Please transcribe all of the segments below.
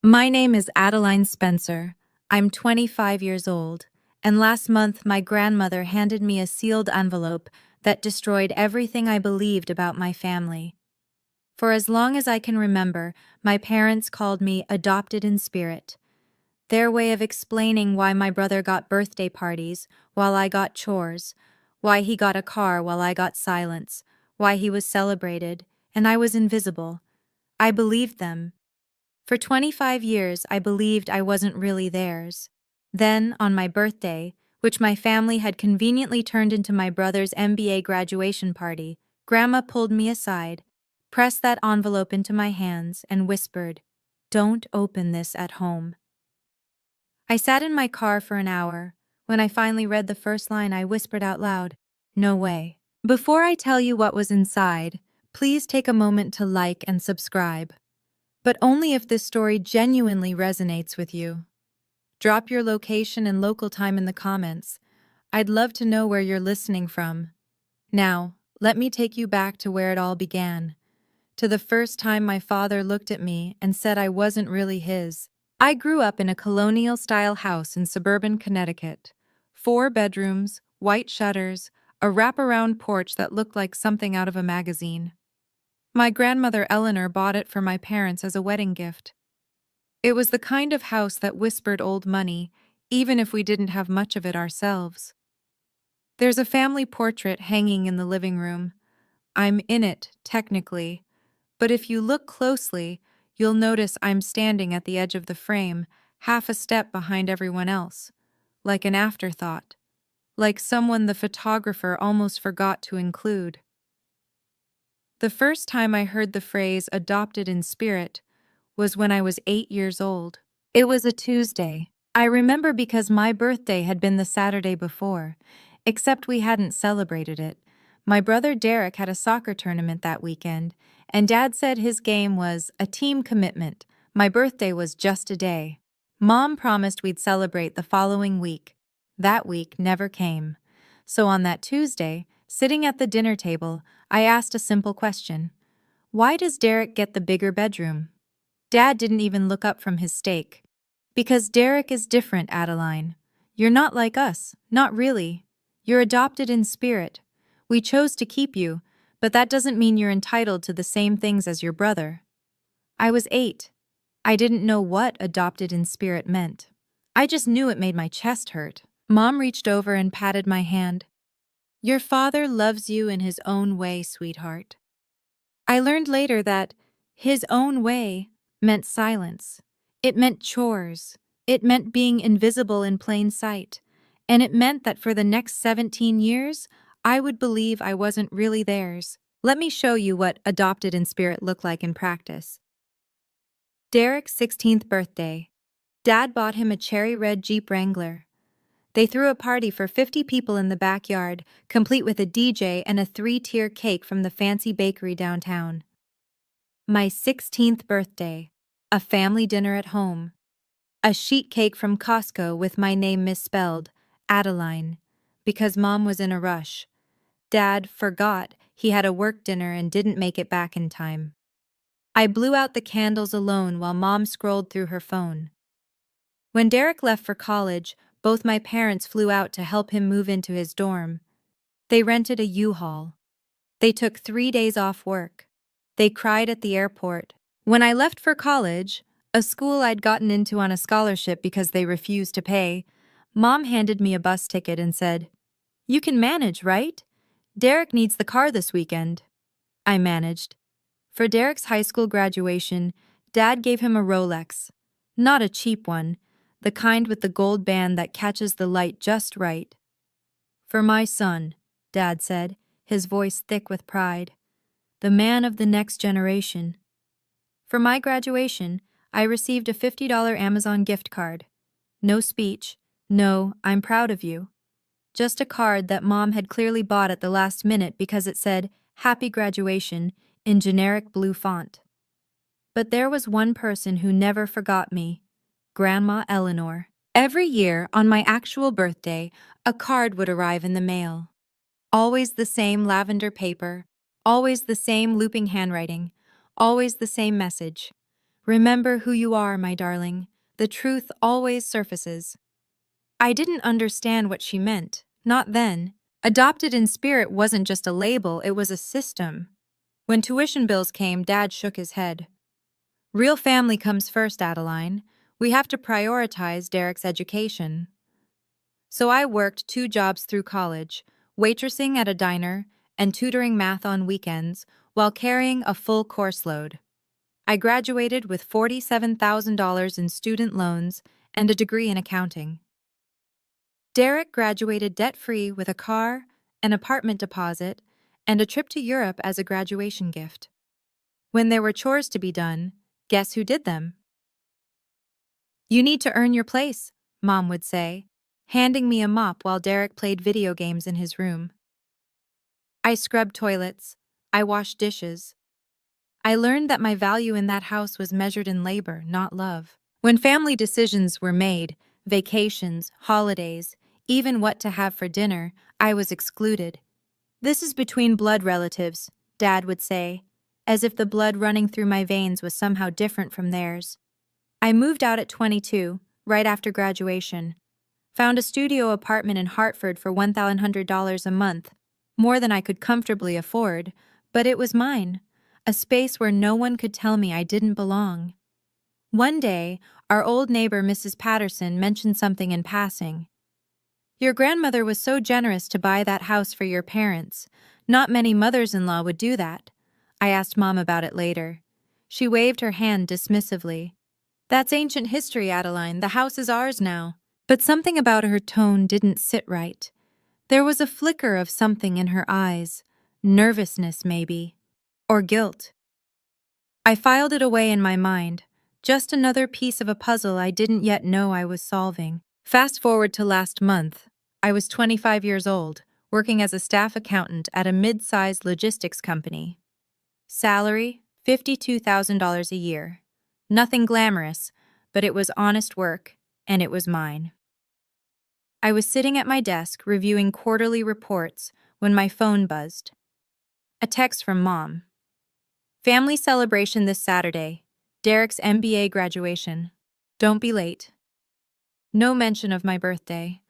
My name is Adeline Spencer. I'm 25 years old, and last month my grandmother handed me a sealed envelope that destroyed everything I believed about my family. For as long as I can remember, my parents called me adopted in spirit. Their way of explaining why my brother got birthday parties while I got chores, why he got a car while I got silence, why he was celebrated and I was invisible. I believed them. For 25 years, I believed I wasn't really theirs. Then, on my birthday, which my family had conveniently turned into my brother's MBA graduation party, Grandma pulled me aside, pressed that envelope into my hands, and whispered, "Don't open this at home." I sat in my car for an hour. When I finally read the first line, I whispered out loud, "No way." Before I tell you what was inside, please take a moment to like and subscribe. But only if this story genuinely resonates with you. Drop your location and local time in the comments. I'd love to know where you're listening from. Now, let me take you back to where it all began. To the first time my father looked at me and said I wasn't really his. I grew up in a colonial-style house in suburban Connecticut. 4 bedrooms, white shutters, a wraparound porch that looked like something out of a magazine. My grandmother Eleanor bought it for my parents as a wedding gift. It was the kind of house that whispered old money, even if we didn't have much of it ourselves. There's a family portrait hanging in the living room. I'm in it, technically, but if you look closely, you'll notice I'm standing at the edge of the frame, half a step behind everyone else, like an afterthought, like someone the photographer almost forgot to include. The first time I heard the phrase adopted in spirit was when I was 8 years old. It was a Tuesday. I remember because my birthday had been the Saturday before, except we hadn't celebrated it. My brother Derek had a soccer tournament that weekend, and Dad said his game was a team commitment. My birthday was just a day. Mom promised we'd celebrate the following week. That week never came. So on that Tuesday, sitting at the dinner table, I asked a simple question. Why does Derek get the bigger bedroom? Dad didn't even look up from his steak. Because Derek is different, Adeline. You're not like us, not really. You're adopted in spirit. We chose to keep you, but that doesn't mean you're entitled to the same things as your brother. I was 8. I didn't know what adopted in spirit meant. I just knew it made my chest hurt. Mom reached over and patted my hand. Your father loves you in his own way, sweetheart. I learned later that his own way meant silence. It meant chores. It meant being invisible in plain sight. And it meant that for the next 17 years, I would believe I wasn't really theirs. Let me show you what adopted in spirit looked like in practice. Derek's 16th birthday. Dad bought him a cherry red Jeep Wrangler. They threw a party for 50 people in the backyard, complete with a DJ and a 3-tier cake from the fancy bakery downtown. My 16th birthday. A family dinner at home. A sheet cake from Costco with my name misspelled, Adeline, because Mom was in a rush. Dad forgot he had a work dinner and didn't make it back in time. I blew out the candles alone while Mom scrolled through her phone. When Derek left for college, both my parents flew out to help him move into his dorm. They rented a U-Haul. They took 3 days off work. They cried at the airport. When I left for college, a school I'd gotten into on a scholarship because they refused to pay, Mom handed me a bus ticket and said, "You can manage, right? Derek needs the car this weekend." I managed. For Derek's high school graduation, Dad gave him a Rolex. Not a cheap one, the kind with the gold band that catches the light just right. "For my son," Dad said, his voice thick with pride. "The man of the next generation." For my graduation, I received a $50 Amazon gift card. No speech, no, "I'm proud of you." Just a card that Mom had clearly bought at the last minute because it said, "Happy Graduation," in generic blue font. But there was one person who never forgot me. Grandma Eleanor. Every year, on my actual birthday, a card would arrive in the mail. Always the same lavender paper, always the same looping handwriting, always the same message. Remember who you are, my darling. The truth always surfaces. I didn't understand what she meant, not then. Adopted in spirit wasn't just a label, it was a system. When tuition bills came, Dad shook his head. Real family comes first, Adeline. We have to prioritize Derek's education. So I worked 2 jobs through college, waitressing at a diner and tutoring math on weekends while carrying a full course load. I graduated with $47,000 in student loans and a degree in accounting. Derek graduated debt-free with a car, an apartment deposit, and a trip to Europe as a graduation gift. When there were chores to be done, guess who did them? You need to earn your place, Mom would say, handing me a mop while Derek played video games in his room. I scrubbed toilets. I washed dishes. I learned that my value in that house was measured in labor, not love. When family decisions were made, vacations, holidays, even what to have for dinner, I was excluded. This is between blood relatives, Dad would say, as if the blood running through my veins was somehow different from theirs. I moved out at 22, right after graduation. Found a studio apartment in Hartford for $1,100 a month, more than I could comfortably afford, but it was mine, a space where no one could tell me I didn't belong. One day, our old neighbor Mrs. Patterson mentioned something in passing. Your grandmother was so generous to buy that house for your parents. Not many mothers-in-law would do that. I asked Mom about it later. She waved her hand dismissively. That's ancient history, Adeline. The house is ours now. But something about her tone didn't sit right. There was a flicker of something in her eyes. Nervousness, maybe. Or guilt. I filed it away in my mind. Just another piece of a puzzle I didn't yet know I was solving. Fast forward to last month. I was 25 years old, working as a staff accountant at a mid-sized logistics company. Salary, $52,000 a year. Nothing glamorous, but it was honest work, and it was mine. I was sitting at my desk reviewing quarterly reports when my phone buzzed. A text from Mom. Family celebration this Saturday. Derek's MBA graduation. Don't be late. No mention of my birthday.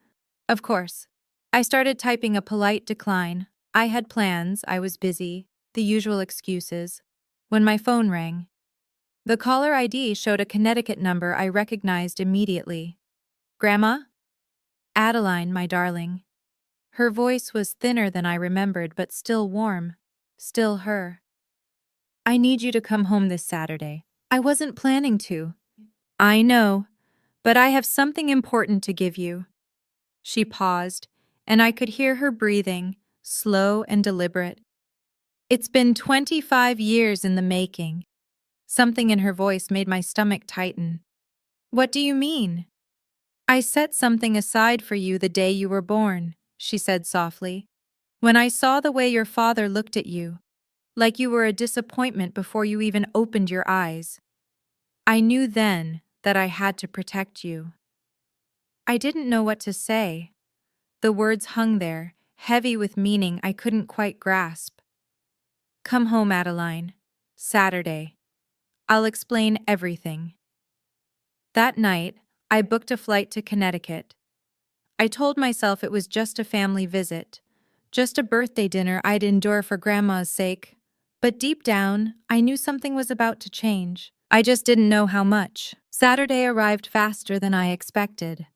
Of course. I started typing a polite decline. I had plans, I was busy, the usual excuses. When my phone rang. The caller ID showed a Connecticut number I recognized immediately. Grandma? Adeline, my darling. Her voice was thinner than I remembered, but still warm. Still her. I need you to come home this Saturday. I wasn't planning to. I know, but I have something important to give you. She paused, and I could hear her breathing, slow and deliberate. It's been 25 years in the making. Something in her voice made my stomach tighten. What do you mean? I set something aside for you the day you were born, she said softly. When I saw the way your father looked at you, like you were a disappointment before you even opened your eyes, I knew then that I had to protect you. I didn't know what to say. The words hung there, heavy with meaning I couldn't quite grasp. Come home, Adeline. Saturday. I'll explain everything. That night, I booked a flight to Connecticut. I told myself it was just a family visit, just a birthday dinner I'd endure for Grandma's sake. But deep down, I knew something was about to change. I just didn't know how much. Saturday arrived faster than I expected.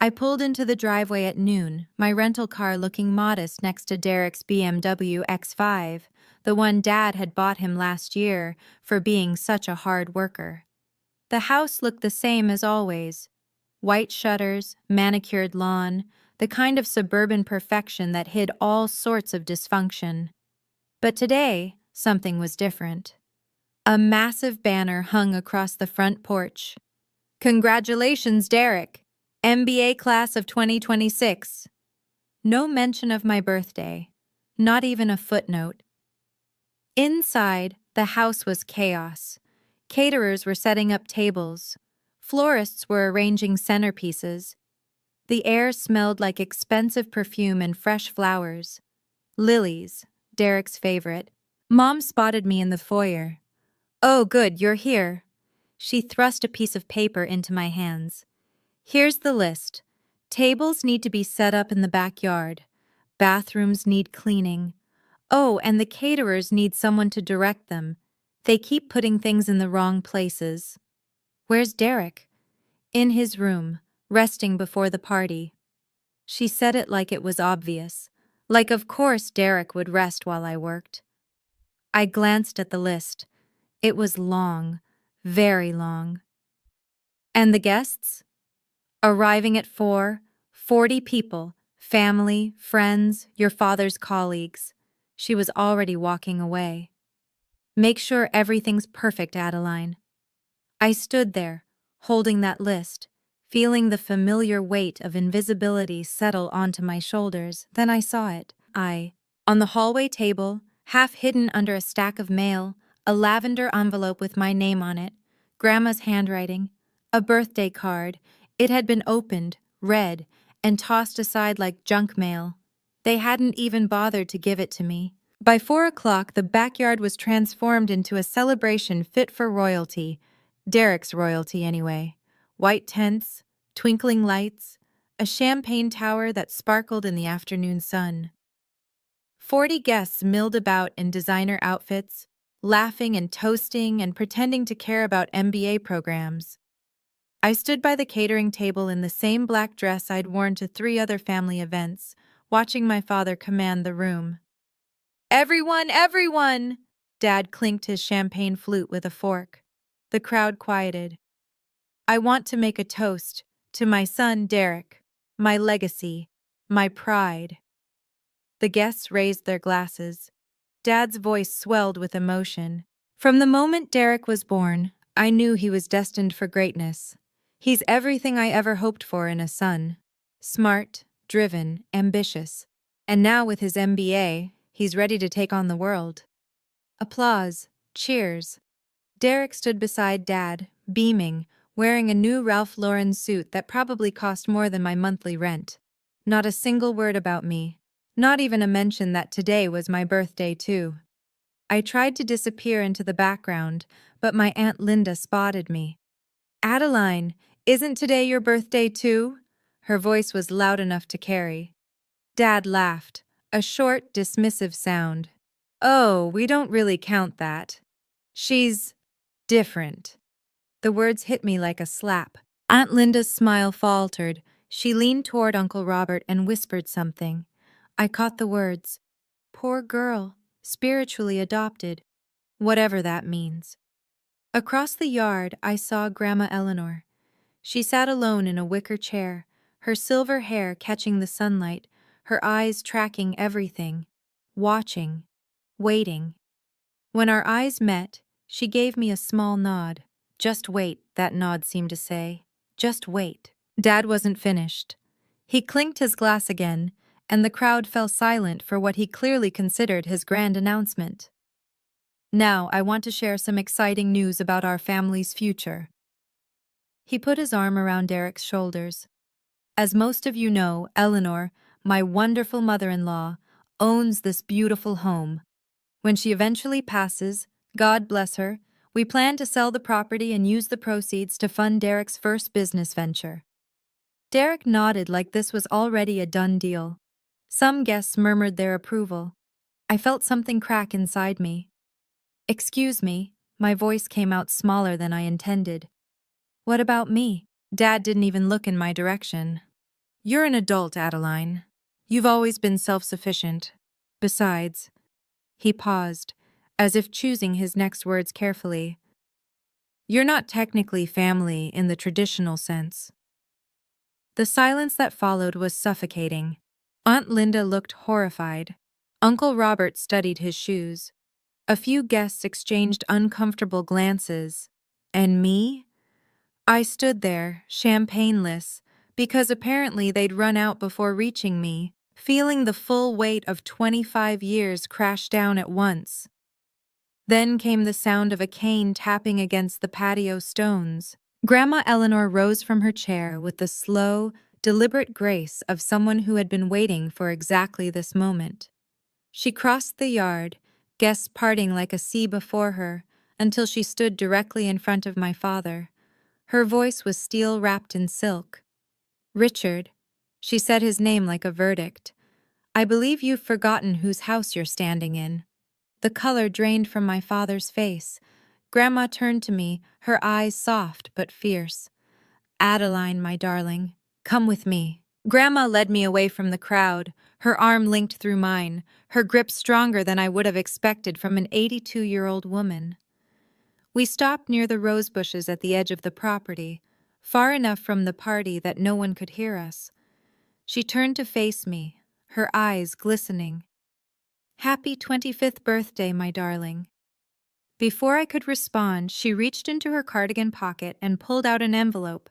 I pulled into the driveway at noon, my rental car looking modest next to Derek's BMW X5, the one Dad had bought him last year for being such a hard worker. The house looked the same as always. White shutters, manicured lawn, the kind of suburban perfection that hid all sorts of dysfunction. But today, something was different. A massive banner hung across the front porch. Congratulations, Derek! MBA class of 2026. No mention of my birthday, not even a footnote. Inside, the house was chaos. Caterers were setting up tables. Florists were arranging centerpieces. The air smelled like expensive perfume and fresh flowers. Lilies, Derek's favorite. Mom spotted me in the foyer. Oh, good, you're here. She thrust a piece of paper into my hands. Here's the list. Tables need to be set up in the backyard. Bathrooms need cleaning. Oh, and the caterers need someone to direct them. They keep putting things in the wrong places. Where's Derek? In his room, resting before the party. She said it like it was obvious. Like of course Derek would rest while I worked. I glanced at the list. It was long, very long. And the guests? Arriving at 4, 40 people, family, friends, your father's colleagues. She was already walking away. Make sure everything's perfect, Adeline. I stood there, holding that list, feeling the familiar weight of invisibility settle onto my shoulders. Then I saw it. On the hallway table, half hidden under a stack of mail, a lavender envelope with my name on it, Grandma's handwriting, a birthday card. It had been opened, read, and tossed aside like junk mail. They hadn't even bothered to give it to me. By 4 o'clock, the backyard was transformed into a celebration fit for royalty. Derek's royalty, anyway. White tents, twinkling lights, a champagne tower that sparkled in the afternoon sun. 40 guests milled about in designer outfits, laughing and toasting and pretending to care about MBA programs. I stood by the catering table in the same black dress I'd worn to 3 other family events, watching my father command the room. "Everyone, everyone!" Dad clinked his champagne flute with a fork. The crowd quieted. "I want to make a toast to my son Derek, my legacy, my pride." The guests raised their glasses. Dad's voice swelled with emotion. "From the moment Derek was born, I knew he was destined for greatness. He's everything I ever hoped for in a son. Smart, driven, ambitious. And now with his MBA, he's ready to take on the world." Applause. Cheers. Derek stood beside Dad, beaming, wearing a new Ralph Lauren suit that probably cost more than my monthly rent. Not a single word about me. Not even a mention that today was my birthday, too. I tried to disappear into the background, but my Aunt Linda spotted me. "Adeline, isn't today your birthday, too?" Her voice was loud enough to carry. Dad laughed, a short, dismissive sound. "Oh, we don't really count that. She's different." The words hit me like a slap. Aunt Linda's smile faltered. She leaned toward Uncle Robert and whispered something. I caught the words. "Poor girl, spiritually adopted," whatever that means. Across the yard, I saw Grandma Eleanor. She sat alone in a wicker chair, her silver hair catching the sunlight, her eyes tracking everything, watching, waiting. When our eyes met, she gave me a small nod. "Just wait," that nod seemed to say. Just wait. Dad wasn't finished. He clinked his glass again, and the crowd fell silent for what he clearly considered his grand announcement. "Now, I want to share some exciting news about our family's future." He put his arm around Derek's shoulders. "As most of you know, Eleanor, my wonderful mother-in-law, owns this beautiful home. When she eventually passes, God bless her, we plan to sell the property and use the proceeds to fund Derek's first business venture." Derek nodded like this was already a done deal. Some guests murmured their approval. I felt something crack inside me. "Excuse me," my voice came out smaller than I intended. "What about me?" Dad didn't even look in my direction. "You're an adult, Adeline. You've always been self-sufficient. Besides," he paused, as if choosing his next words carefully, "you're not technically family in the traditional sense." The silence that followed was suffocating. Aunt Linda looked horrified. Uncle Robert studied his shoes. A few guests exchanged uncomfortable glances. And me? I stood there, champagneless, because apparently they'd run out before reaching me, feeling the full weight of 25 years crash down at once. Then came the sound of a cane tapping against the patio stones. Grandma Eleanor rose from her chair with the slow, deliberate grace of someone who had been waiting for exactly this moment. She crossed the yard, guests parting like a sea before her, until she stood directly in front of my father. Her voice was steel wrapped in silk. "Richard," she said his name like a verdict, "I believe you've forgotten whose house you're standing in." The color drained from my father's face. Grandma turned to me, her eyes soft but fierce. "Adeline, my darling, come with me." Grandma led me away from the crowd, her arm linked through mine, her grip stronger than I would have expected from an 82-year-old woman. We stopped near the rose bushes at the edge of the property, far enough from the party that no one could hear us. She turned to face me, her eyes glistening. "Happy 25th birthday, my darling." Before I could respond, she reached into her cardigan pocket and pulled out an envelope.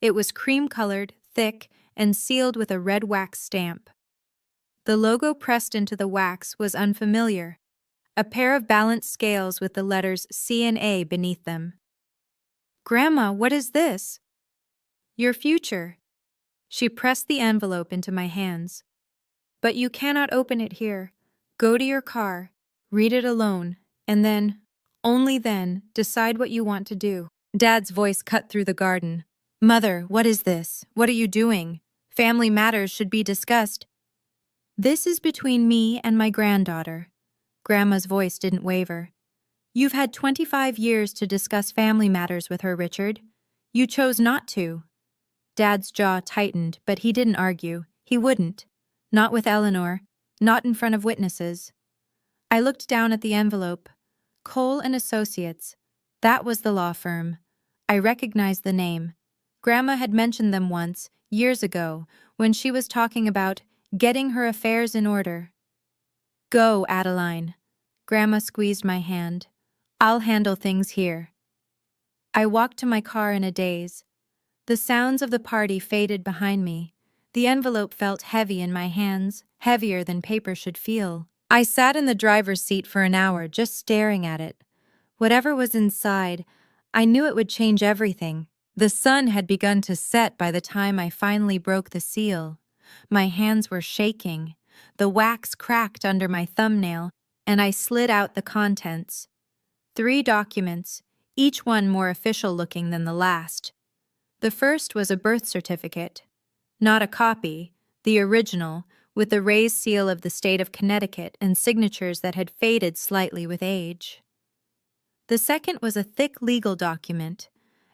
It was cream-colored, thick, and sealed with a red wax stamp. The logo pressed into the wax was unfamiliar, a pair of balanced scales with the letters C and A beneath them. "Grandma, what is this?" "Your future." She pressed the envelope into my hands. "But you cannot open it here. Go to your car, read it alone, and then, only then, decide what you want to do." Dad's voice cut through the garden. "Mother, what is this? What are you doing? Family matters should be discussed." "This is between me and my granddaughter." Grandma's voice didn't waver. "You've had 25 years to discuss family matters with her, Richard. You chose not to." Dad's jaw tightened, but he didn't argue. He wouldn't. Not with Eleanor. Not in front of witnesses. I looked down at the envelope. Cole and Associates. That was the law firm. I recognized the name. Grandma had mentioned them once, years ago, when she was talking about getting her affairs in order. "Go, Adeline." Grandma squeezed my hand. "I'll handle things here." I walked to my car in a daze. The sounds of the party faded behind me. The envelope felt heavy in my hands, heavier than paper should feel. I sat in the driver's seat for an hour, just staring at it. Whatever was inside, I knew it would change everything. The sun had begun to set by the time I finally broke the seal. My hands were shaking. The wax cracked under my thumbnail, and I slid out the contents. 3 documents, each one more official-looking than the last. The first was a birth certificate. Not a copy, the original, with the raised seal of the state of Connecticut and signatures that had faded slightly with age. The second was a thick legal document,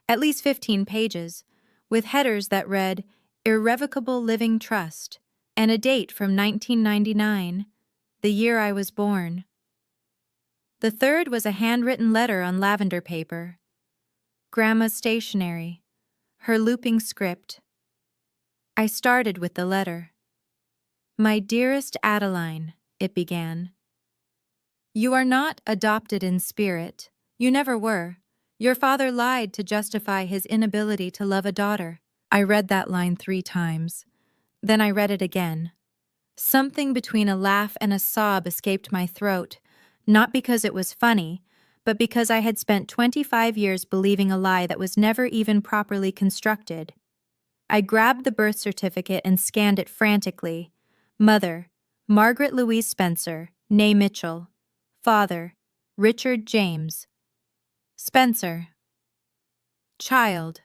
at least 15 pages, with headers that read, "Irrevocable Living Trust," and a date from 1999, the year I was born. The third was a handwritten letter on lavender paper. Grandma's stationery, her looping script. I started with the letter. "My dearest Adeline," it began. "You are not adopted in spirit. You never were. Your father lied to justify his inability to love a daughter." I read that line 3 times. Then I read it again. Something between a laugh and a sob escaped my throat, not because it was funny, but because I had spent 25 years believing a lie that was never even properly constructed. I grabbed the birth certificate and scanned it frantically. Mother, Margaret Louise Spencer, née Mitchell. Father, Richard James. Spencer. Child,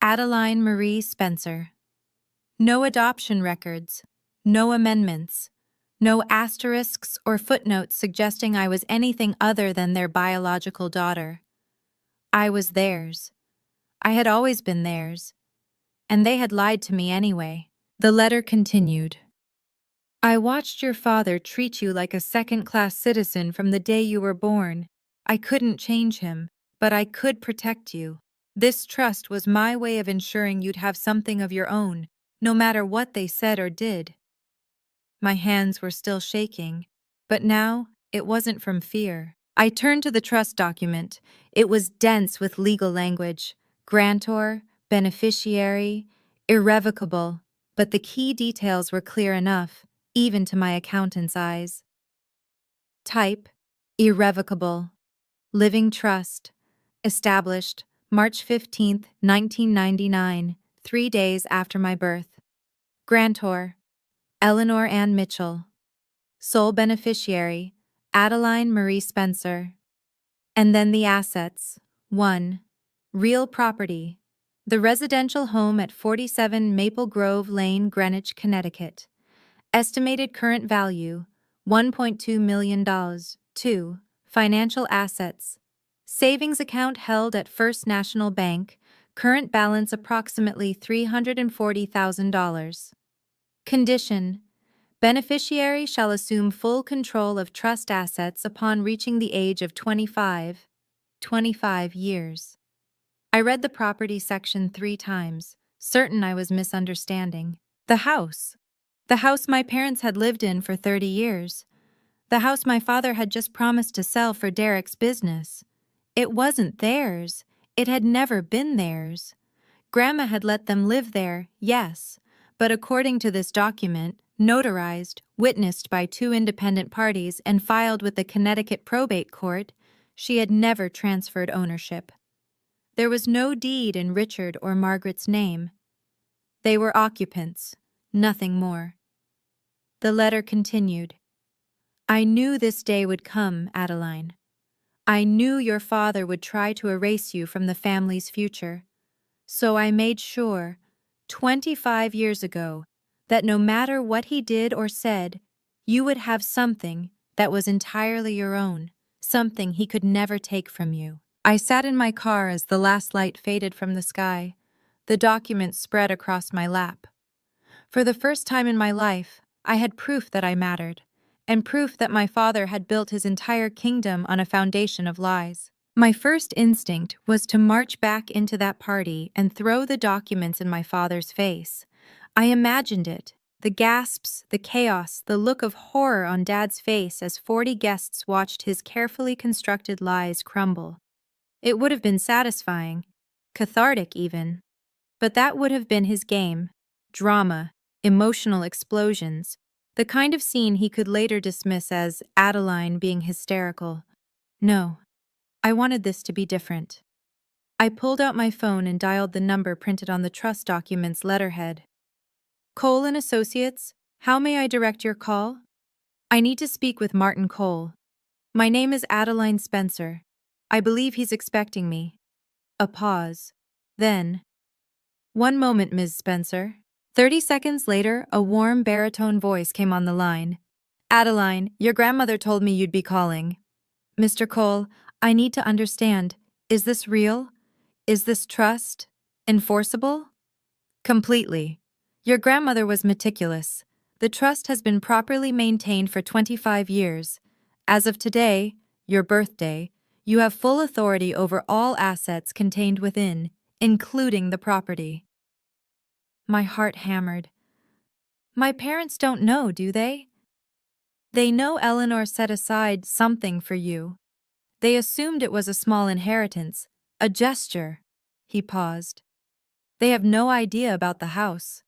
Adeline Marie Spencer. No adoption records, no amendments, no asterisks or footnotes suggesting I was anything other than their biological daughter. I was theirs. I had always been theirs. And they had lied to me anyway. The letter continued. "I watched your father treat you like a second-class citizen from the day you were born. I couldn't change him, but I could protect you. This trust was my way of ensuring you'd have something of your own, no matter what they said or did." My hands were still shaking, but now it wasn't from fear. I turned to the trust document. It was dense with legal language. Grantor, beneficiary, irrevocable, but the key details were clear enough, even to my accountant's eyes. Type, irrevocable. Living trust. Established, March 15, 1999, 3 days after my birth. Grantor, Eleanor Ann Mitchell. Sole beneficiary, Adeline Marie Spencer. And then the assets. 1. Real property. The residential home at 47 Maple Grove Lane, Greenwich, Connecticut. Estimated current value, $1.2 million. 2. Financial assets. Savings account held at First National Bank, current balance approximately $340,000. Condition. Beneficiary shall assume full control of trust assets upon reaching the age of 25 years. I read the property section 3 times, certain I was misunderstanding. The house. The house my parents had lived in for 30 years. The house my father had just promised to sell for Derek's business. It wasn't theirs. It had never been theirs. Grandma had let them live there, yes, but according to this document, notarized, witnessed by 2 independent parties, and filed with the Connecticut Probate Court, she had never transferred ownership. There was no deed in Richard or Margaret's name. They were occupants, nothing more. The letter continued. I knew this day would come, Adeline. I knew your father would try to erase you from the family's future. So I made sure, 25 years ago, that no matter what he did or said, you would have something that was entirely your own, something he could never take from you. I sat in my car as the last light faded from the sky. The document spread across my lap. For the first time in my life, I had proof that I mattered, and proof that my father had built his entire kingdom on a foundation of lies. My first instinct was to march back into that party and throw the documents in my father's face. I imagined it, the gasps, the chaos, the look of horror on Dad's face as 40 guests watched his carefully constructed lies crumble. It would have been satisfying, cathartic even, but that would have been his game, drama, emotional explosions, the kind of scene he could later dismiss as Adeline being hysterical. No, I wanted this to be different. I pulled out my phone and dialed the number printed on the trust document's letterhead. Cole and Associates, how may I direct your call? I need to speak with Martin Cole. My name is Adeline Spencer. I believe he's expecting me. A pause. Then, 1 moment, Ms. Spencer. 30 seconds later, a warm baritone voice came on the line. Adeline, your grandmother told me you'd be calling. Mr. Cole, I need to understand. Is this real? Is this trust enforceable? Completely. Your grandmother was meticulous. The trust has been properly maintained for 25 years. As of today, your birthday, you have full authority over all assets contained within, including the property. My heart hammered. My parents don't know, do they? They know Eleanor set aside something for you. They assumed it was a small inheritance, a gesture. He paused. They have no idea about the house.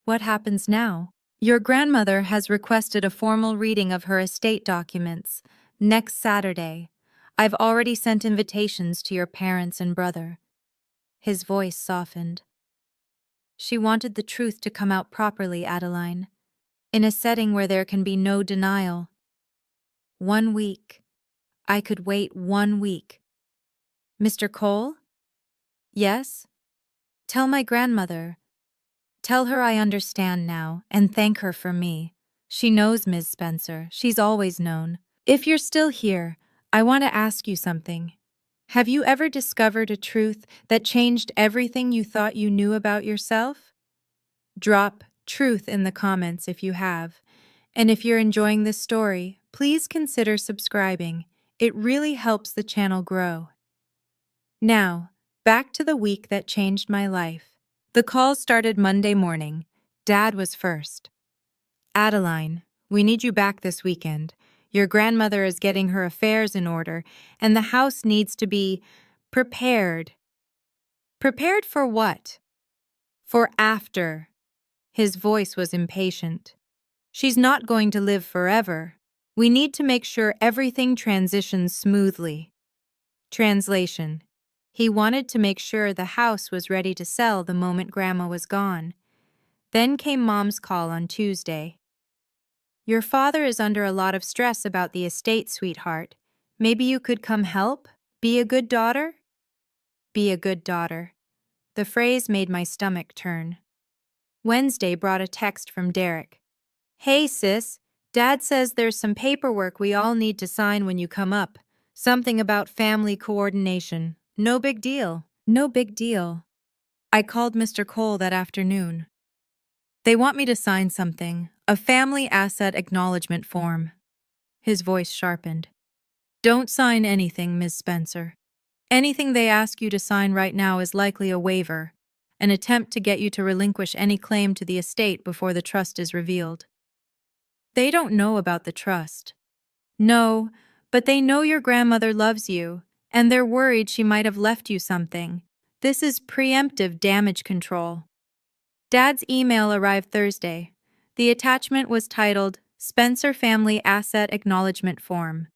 What happens now? Your grandmother has requested a formal reading of her estate documents next Saturday. I've already sent invitations to your parents and brother. His voice softened. She wanted the truth to come out properly, Adeline, in a setting where there can be no denial. 1 week. I could wait 1 week. Mr. Cole? Yes? Tell my grandmother. Tell her I understand now, and thank her for me. She knows, Ms. Spencer. She's always known. If you're still here, I want to ask you something. Have you ever discovered a truth that changed everything you thought you knew about yourself? Drop truth in the comments if you have. And if you're enjoying this story, please consider subscribing. It really helps the channel grow. Now, back to the week that changed my life. The call started Monday morning. Dad was first. Adeline, we need you back this weekend. Your grandmother is getting her affairs in order, and the house needs to be prepared. Prepared for what? For after. His voice was impatient. She's not going to live forever. We need to make sure everything transitions smoothly. Translation. He wanted to make sure the house was ready to sell the moment Grandma was gone. Then came Mom's call on Tuesday. Your father is under a lot of stress about the estate, sweetheart. Maybe you could come help? Be a good daughter? Be a good daughter. The phrase made my stomach turn. Wednesday brought a text from Derek. Hey sis, Dad says there's some paperwork we all need to sign when you come up. Something about family coordination. No big deal. No big deal. I called Mr. Cole that afternoon. They want me to sign something, a family asset acknowledgement form. His voice sharpened. Don't sign anything, Ms. Spencer. Anything they ask you to sign right now is likely a waiver, an attempt to get you to relinquish any claim to the estate before the trust is revealed. They don't know about the trust. No, but they know your grandmother loves you, and they're worried she might have left you something. This is preemptive damage control. Dad's email arrived Thursday. The attachment was titled Spencer Family Asset Acknowledgement Form.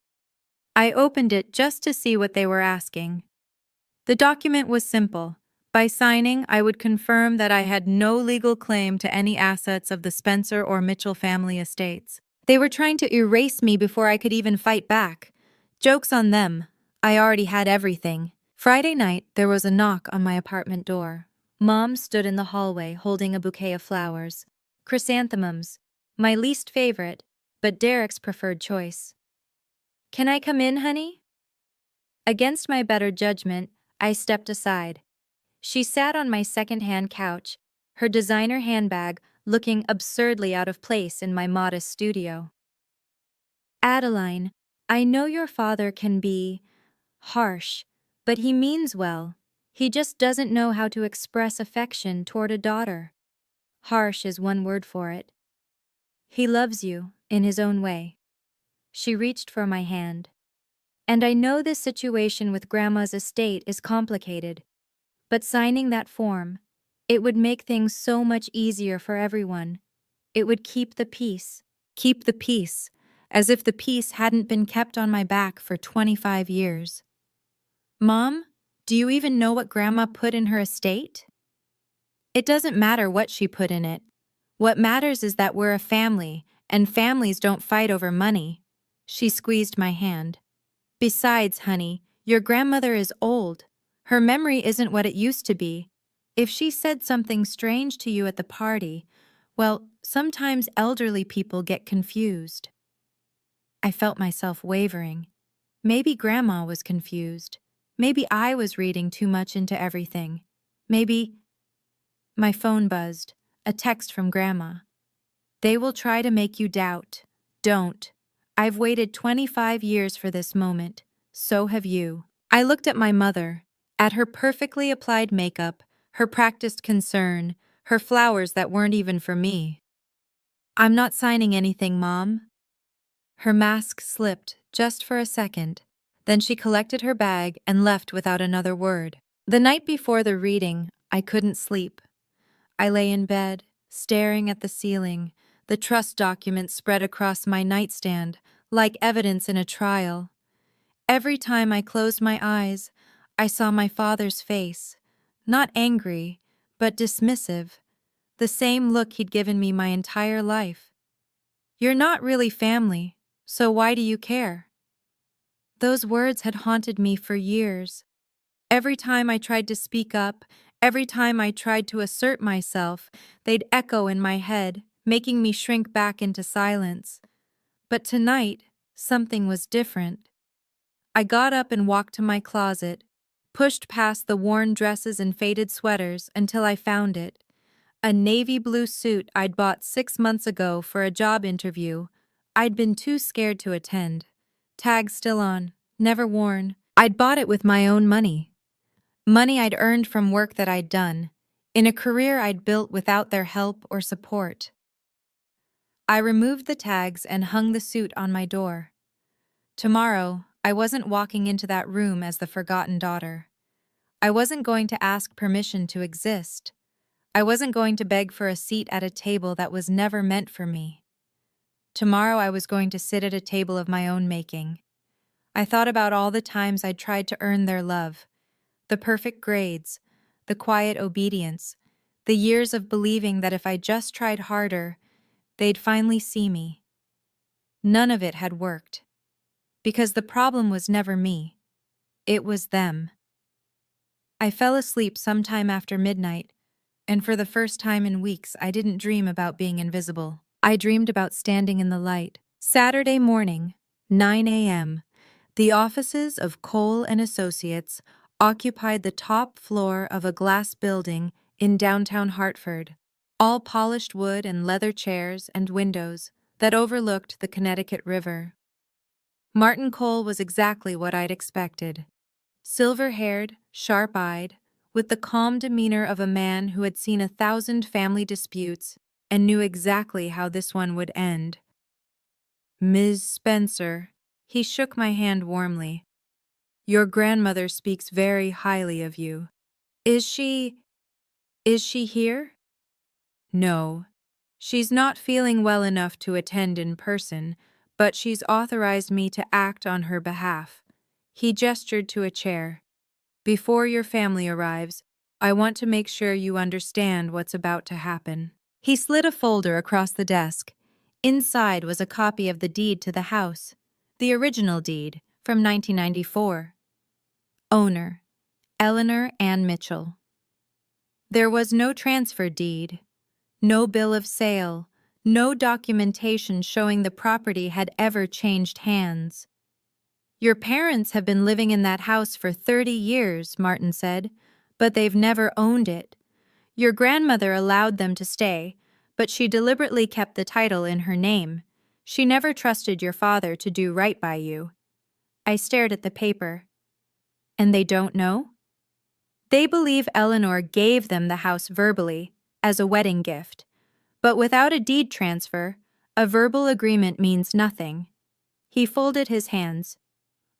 I opened it just to see what they were asking. The document was simple. By signing, I would confirm that I had no legal claim to any assets of the Spencer or Mitchell family estates. They were trying to erase me before I could even fight back. Joke's on them. I already had everything. Friday night, there was a knock on my apartment door. Mom stood in the hallway holding a bouquet of flowers. Chrysanthemums, my least favorite, but Derek's preferred choice. Can I come in, honey? Against my better judgment, I stepped aside. She sat on my second-hand couch, her designer handbag looking absurdly out of place in my modest studio. Adeline, I know your father can be harsh, but he means well. He just doesn't know how to express affection toward a daughter. Harsh is one word for it. He loves you, in his own way. She reached for my hand. And I know this situation with Grandma's estate is complicated, but signing that form, it would make things so much easier for everyone. It would keep the peace. Keep the peace, as if the peace hadn't been kept on my back for 25 years. Mom, do you even know what Grandma put in her estate? It doesn't matter what she put in it. What matters is that we're a family, and families don't fight over money. She squeezed my hand. Besides, honey, your grandmother is old. Her memory isn't what it used to be. If she said something strange to you at the party, well, sometimes elderly people get confused. I felt myself wavering. Maybe Grandma was confused. Maybe I was reading too much into everything. Maybe... My phone buzzed. A text from Grandma. They will try to make you doubt. Don't. I've waited 25 years for this moment. So have you. I looked at my mother, at her perfectly applied makeup, her practiced concern, her flowers that weren't even for me. I'm not signing anything, Mom. Her mask slipped just for a second. Then she collected her bag and left without another word. The night before the reading, I couldn't sleep. I lay in bed, staring at the ceiling, the trust document spread across my nightstand, like evidence in a trial. Every time I closed my eyes, I saw my father's face, not angry, but dismissive, the same look he'd given me my entire life. You're not really family, so why do you care? Those words had haunted me for years. Every time I tried to speak up, every time I tried to assert myself, they'd echo in my head, making me shrink back into silence. But tonight, something was different. I got up and walked to my closet, pushed past the worn dresses and faded sweaters until I found it. A navy blue suit I'd bought 6 months ago for a job interview. I'd been too scared to attend. Tag still on, never worn. I'd bought it with my own money. Money I'd earned from work that I'd done, in a career I'd built without their help or support. I removed the tags and hung the suit on my door. Tomorrow, I wasn't walking into that room as the forgotten daughter. I wasn't going to ask permission to exist. I wasn't going to beg for a seat at a table that was never meant for me. Tomorrow I was going to sit at a table of my own making. I thought about all the times I'd tried to earn their love, the perfect grades, the quiet obedience, the years of believing that if I just tried harder, they'd finally see me. None of it had worked. because the problem was never me. It was them. I fell asleep sometime after midnight, and for the first time in weeks, I didn't dream about being invisible. I dreamed about standing in the light. Saturday morning, 9 a.m. The offices of Cole and Associates occupied the top floor of a glass building in downtown Hartford, all polished wood and leather chairs and windows that overlooked the Connecticut River. Martin Cole was exactly what I'd expected. Silver-haired, sharp-eyed, with the calm demeanor of a man who had seen 1,000 family disputes and knew exactly how this one would end. "Ms. Spencer," he shook my hand warmly. "Your grandmother speaks very highly of you. Is she here?" "No. She's not feeling well enough to attend in person, but she's authorized me to act on her behalf." He gestured to a chair. "Before your family arrives, I want to make sure you understand what's about to happen." He slid a folder across the desk. Inside was a copy of the deed to the house, the original deed from 1994. Owner, Eleanor Ann Mitchell. There was no transfer deed, no bill of sale, no documentation showing the property had ever changed hands. "Your parents have been living in that house for 30 years, Martin said, but they've never owned it. Your grandmother allowed them to stay, but she deliberately kept the title in her name. She never trusted your father to do right by you." I stared at the paper. "And they don't know?" "They believe Eleanor gave them the house verbally, as a wedding gift. But without a deed transfer, a verbal agreement means nothing." He folded his hands.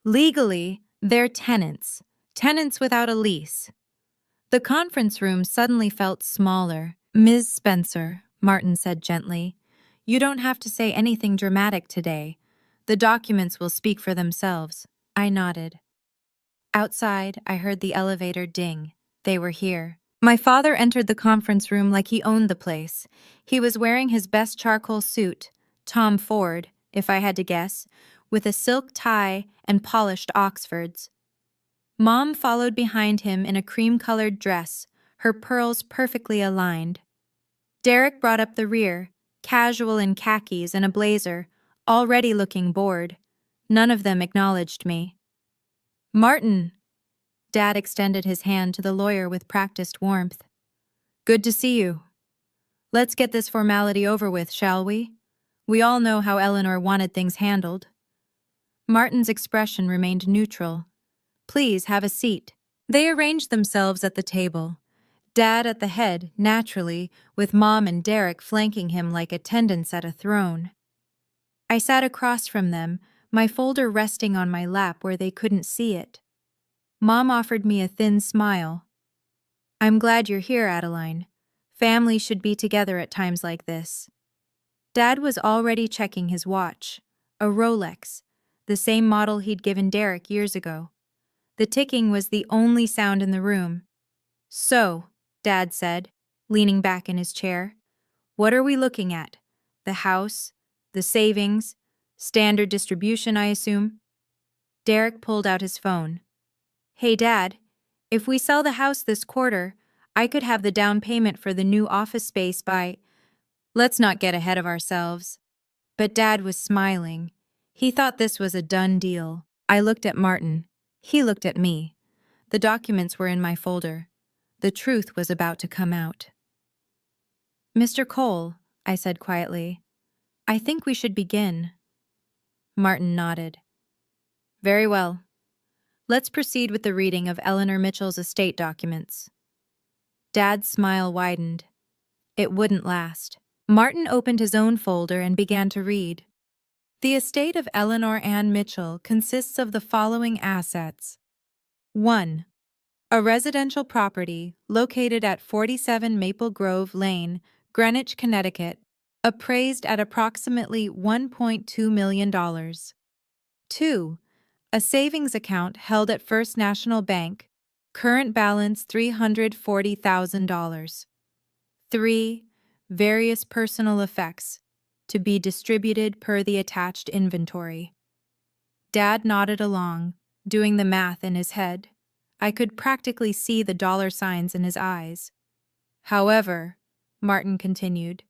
"Legally, they're tenants, tenants without a lease." The conference room suddenly felt smaller. "Ms. Spencer," Martin said gently, "you don't have to say anything dramatic today. The documents will speak for themselves." I nodded. Outside, I heard the elevator ding. They were here. My father entered the conference room like he owned the place. He was wearing his best charcoal suit, Tom Ford, if I had to guess, with a silk tie and polished Oxfords. Mom followed behind him in a cream-colored dress, her pearls perfectly aligned. Derek brought up the rear, casual in khakis and a blazer, already looking bored. None of them acknowledged me. "Martin!" Dad extended his hand to the lawyer with practiced warmth. "Good to see you. Let's get this formality over with, shall we? We all know how Eleanor wanted things handled." Martin's expression remained neutral. "Please have a seat." They arranged themselves at the table. Dad at the head, naturally, with Mom and Derek flanking him like attendants at a throne. I sat across from them, my folder resting on my lap where they couldn't see it. Mom offered me a thin smile. "I'm glad you're here, Adeline. Families should be together at times like this." Dad was already checking his watch, a Rolex, the same model he'd given Derek years ago. The ticking was the only sound in the room. "So," Dad said, leaning back in his chair, "what are we looking at? The house, the savings, standard distribution, I assume?" Derek pulled out his phone. "Hey, Dad, if we sell the house this quarter, I could have the down payment for the new office space by—" Let's not get ahead of ourselves. But Dad was smiling. He thought this was a done deal. I looked at Martin. He looked at me. The documents were in my folder. The truth was about to come out. "Mr. Cole," I said quietly, "I think we should begin." Martin nodded. "Very well. Let's proceed with the reading of Eleanor Mitchell's estate documents." Dad's smile widened. It wouldn't last. Martin opened his own folder and began to read. "The estate of Eleanor Ann Mitchell consists of the following assets. 1. A residential property located at 47 Maple Grove Lane, Greenwich, Connecticut, appraised at approximately $1.2 million. 2. A savings account held at First National Bank, current balance $340,000. 3. Various personal effects, to be distributed per the attached inventory." Dad nodded along, doing the math in his head. I could practically see the dollar signs in his eyes. However, Martin continued,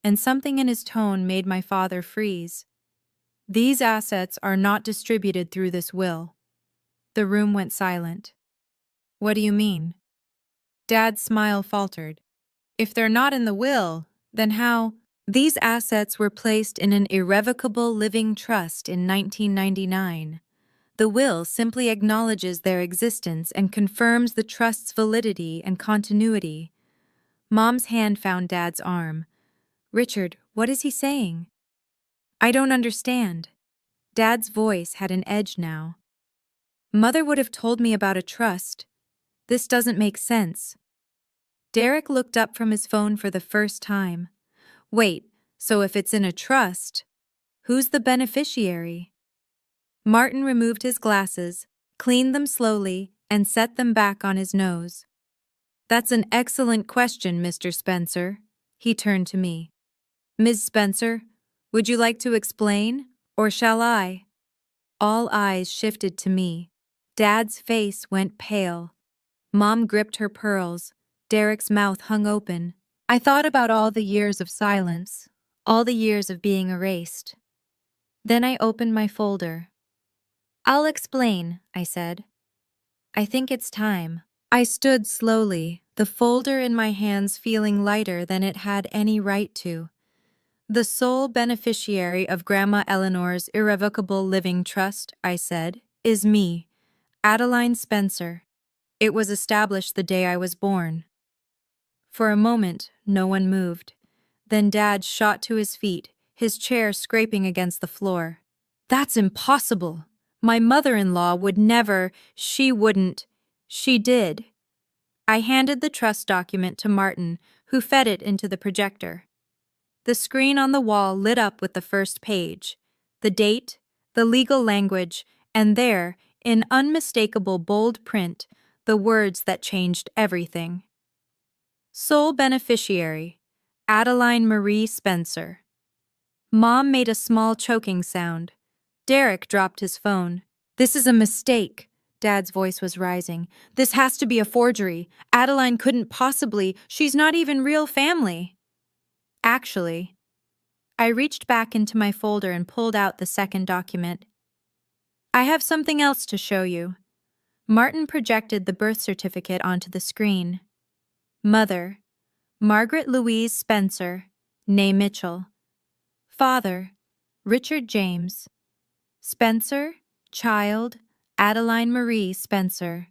and something in his tone made my father freeze. These assets are not distributed through this will. The room went silent. What do you mean? Dad's smile faltered. If they're not in the will, then how? These assets were placed in an irrevocable living trust in 1999. The will simply acknowledges their existence and confirms the trust's validity and continuity. Mom's hand found Dad's arm. Richard, what is he saying? I don't understand. Dad's voice had an edge now. Mother would have told me about a trust. This doesn't make sense. Derek looked up from his phone for the first time. Wait, so if it's in a trust, who's the beneficiary? Martin removed his glasses, cleaned them slowly, and set them back on his nose. That's an excellent question, Mr. Spencer. He turned to me. Ms. Spencer, would you like to explain, or shall I? All eyes shifted to me. Dad's face went pale. Mom gripped her pearls. Derek's mouth hung open. I thought about all the years of silence, all the years of being erased. Then I opened my folder. I'll explain, I said. I think it's time. I stood slowly, the folder in my hands feeling lighter than it had any right to. The sole beneficiary of Grandma Eleanor's irrevocable living trust, I said, is me, Adeline Spencer. It was established the day I was born. For a moment, no one moved. Then Dad shot to his feet, his chair scraping against the floor. That's impossible. My mother-in-law would never, she wouldn't. She did. I handed the trust document to Martin, who fed it into the projector. The screen on the wall lit up with the first page, the date, the legal language, and there, in unmistakable bold print, the words that changed everything. Sole beneficiary, Adeline Marie Spencer. Mom made a small choking sound. Derek dropped his phone. This is a mistake. Dad's voice was rising. This has to be a forgery. Adeline couldn't possibly. She's not even real family. Actually, I reached back into my folder and pulled out the second document. I have something else to show you. Martin projected the birth certificate onto the screen. Mother, Margaret Louise Spencer, née Mitchell. Father, Richard James. Spencer, child, Adeline Marie Spencer.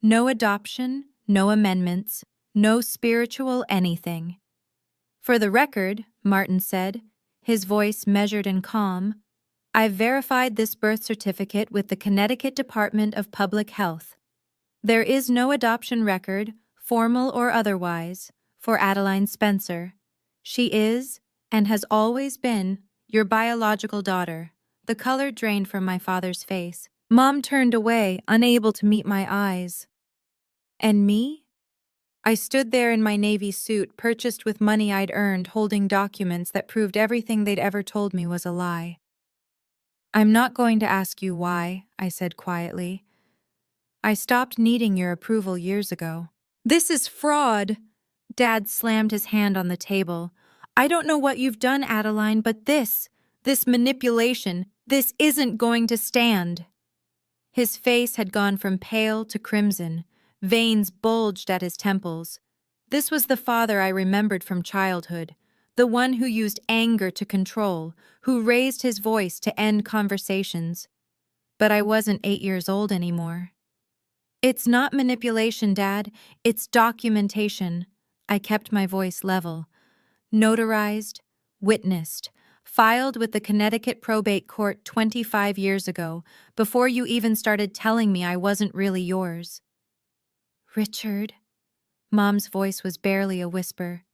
No adoption, no amendments, no spiritual anything. For the record, Martin said, his voice measured and calm, I've verified this birth certificate with the Connecticut Department of Public Health. There is no adoption record, formal or otherwise, for Adeline Spencer. She is, and has always been, your biological daughter. The color drained from my father's face. Mom turned away, unable to meet my eyes. And me? I stood there in my Navy suit, purchased with money I'd earned, holding documents that proved everything they'd ever told me was a lie. I'm not going to ask you why, I said quietly. I stopped needing your approval years ago. This is fraud. Dad slammed his hand on the table. I don't know what you've done, Adeline, but this manipulation, this isn't going to stand. His face had gone from pale to crimson. Veins bulged at his temples. This was the father I remembered from childhood, the one who used anger to control, who raised his voice to end conversations. But I wasn't 8 years old anymore. It's not manipulation, Dad. It's documentation. I kept my voice level. Notarized, witnessed, filed with the Connecticut Probate Court 25 years ago, before you even started telling me I wasn't really yours. Richard. Mom's voice was barely a whisper.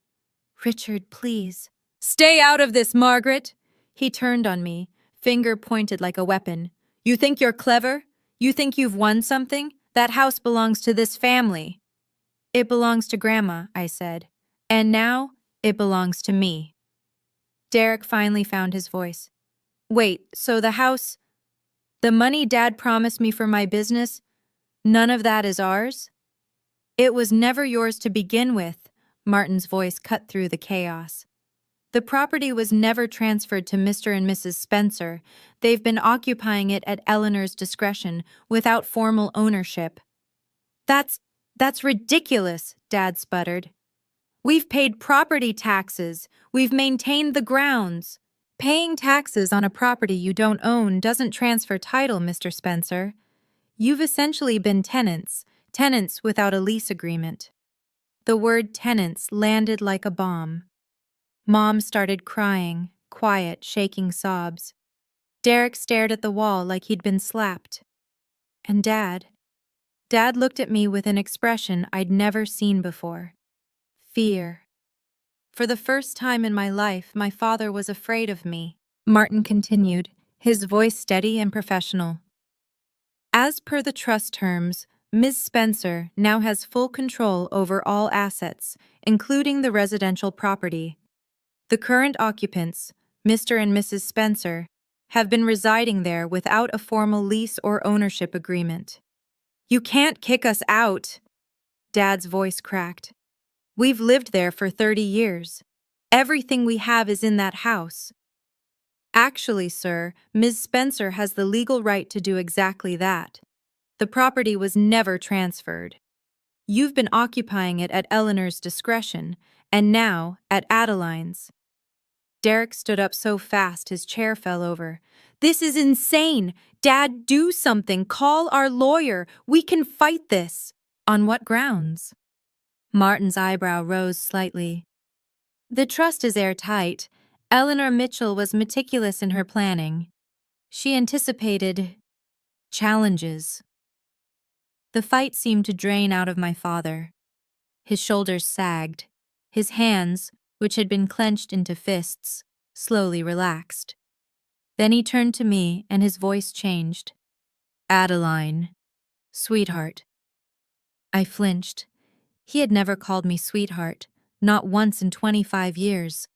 Richard, please. Stay out of this, Margaret! He turned on me, finger pointed like a weapon. You think you're clever? You think you've won something? That house belongs to this family. It belongs to Grandma, I said. And now, it belongs to me. Derek finally found his voice. Wait, so the house... The money Dad promised me for my business, none of that is ours? It was never yours to begin with, Martin's voice cut through the chaos. The property was never transferred to Mr. and Mrs. Spencer. They've been occupying it at Eleanor's discretion, without formal ownership. That's ridiculous, Dad sputtered. We've paid property taxes. We've maintained the grounds. Paying taxes on a property you don't own doesn't transfer title, Mr. Spencer. You've essentially been tenants without a lease agreement. The word tenants landed like a bomb. Mom started crying, quiet, shaking sobs. Derek stared at the wall like he'd been slapped. And Dad looked at me with an expression I'd never seen before. Fear. For the first time in my life, my father was afraid of me. Martin continued, his voice steady and professional. As per the trust terms, Ms. Spencer now has full control over all assets, including the residential property. The current occupants, Mr. and Mrs. Spencer, have been residing there without a formal lease or ownership agreement. You can't kick us out, Dad's voice cracked. We've lived there for 30 years. Everything we have is in that house. Actually, sir, Ms. Spencer has the legal right to do exactly that. The property was never transferred. You've been occupying it at Eleanor's discretion, and now at Adeline's. Derek stood up so fast his chair fell over. This is insane! Dad, do something! Call our lawyer! We can fight this! On what grounds? Martin's eyebrow rose slightly. The trust is airtight. Eleanor Mitchell was meticulous in her planning. She anticipated challenges. The fight seemed to drain out of my father. His shoulders sagged. His hands, which had been clenched into fists, slowly relaxed. Then he turned to me and his voice changed. Adeline, sweetheart. I flinched. He had never called me sweetheart, not once in 25 years.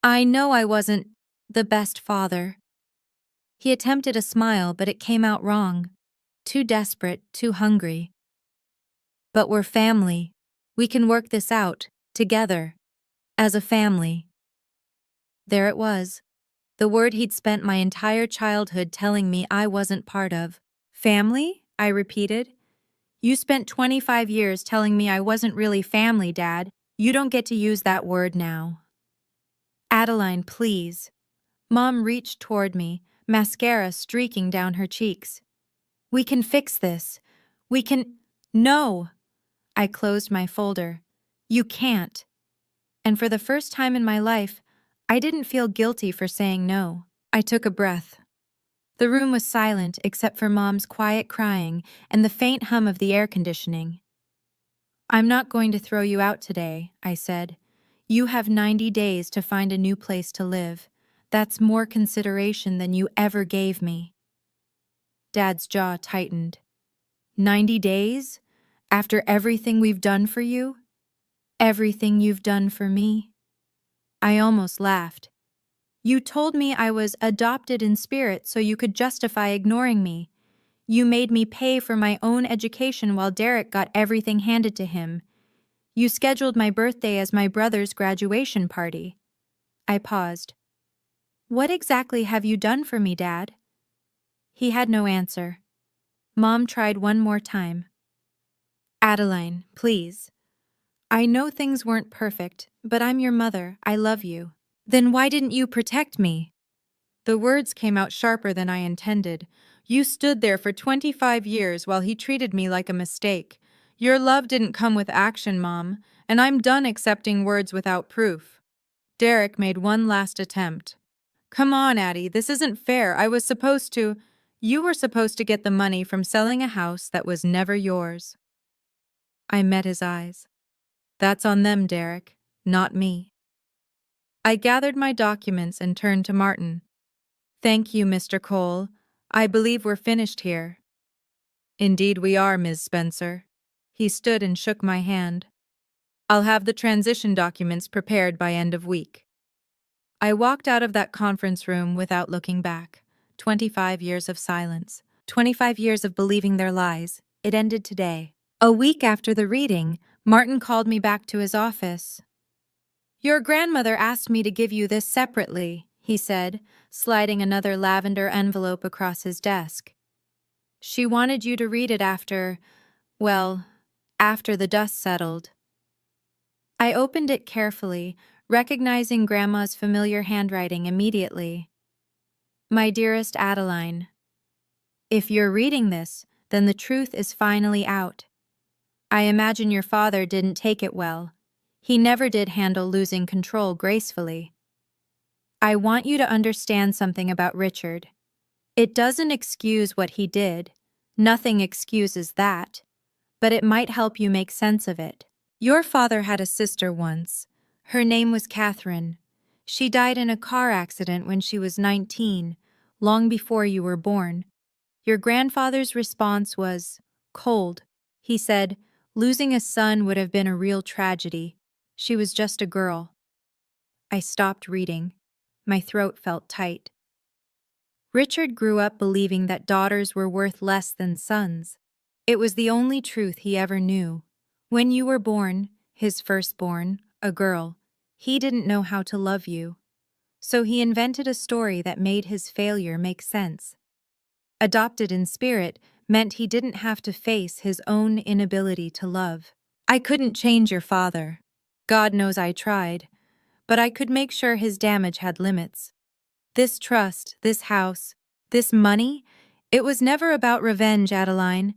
I know I wasn't the best father. He attempted a smile, but it came out wrong. Too desperate, too hungry. But we're family. We can work this out, together, as a family. There it was, the word he'd spent my entire childhood telling me I wasn't part of. Family? I repeated. You spent 25 years telling me I wasn't really family, Dad. You don't get to use that word now. Adeline, please. Mom reached toward me, mascara streaking down her cheeks. We can fix this. We can— No! I closed my folder. You can't. And for the first time in my life, I didn't feel guilty for saying no. I took a breath. The room was silent except for Mom's quiet crying and the faint hum of the air conditioning. I'm not going to throw you out today, I said. You have 90 days to find a new place to live. That's more consideration than you ever gave me. Dad's jaw tightened. 90 days? After everything we've done for you? Everything you've done for me? I almost laughed. You told me I was adopted in spirit so you could justify ignoring me. You made me pay for my own education while Derek got everything handed to him. You scheduled my birthday as my brother's graduation party. I paused. What exactly have you done for me, Dad? He had no answer. Mom tried one more time. Adeline, please. I know things weren't perfect, but I'm your mother. I love you. Then why didn't you protect me? The words came out sharper than I intended. You stood there for 25 years while he treated me like a mistake. Your love didn't come with action, Mom, and I'm done accepting words without proof. Derek made one last attempt. Come on, Addie, this isn't fair. You were supposed to get the money from selling a house that was never yours. I met his eyes. That's on them, Derek, not me. I gathered my documents and turned to Martin. Thank you, Mr. Cole. I believe we're finished here. Indeed we are, Ms. Spencer. He stood and shook my hand. I'll have the transition documents prepared by end of week. I walked out of that conference room without looking back. 25 years of silence. 25 years of believing their lies. It ended today. A week after the reading, Martin called me back to his office. "Your grandmother asked me to give you this separately," he said, sliding another lavender envelope across his desk. "She wanted you to read it well, after the dust settled." I opened it carefully, recognizing Grandma's familiar handwriting immediately. "My dearest Adeline, if you're reading this, then the truth is finally out. I imagine your father didn't take it well. He never did handle losing control gracefully. I want you to understand something about Richard. It doesn't excuse what he did. Nothing excuses that. But it might help you make sense of it. Your father had a sister once. Her name was Catherine. She died in a car accident when she was 19, long before you were born. Your grandfather's response was cold. He said, losing a son would have been a real tragedy. She was just a girl. I stopped reading. My throat felt tight. Richard grew up believing that daughters were worth less than sons. It was the only truth he ever knew. When you were born, his firstborn, a girl, he didn't know how to love you. So he invented a story that made his failure make sense. Adopted in spirit meant he didn't have to face his own inability to love. I couldn't change your father. God knows I tried. But I could make sure his damage had limits. This trust, this house, this money, it was never about revenge, Adeline.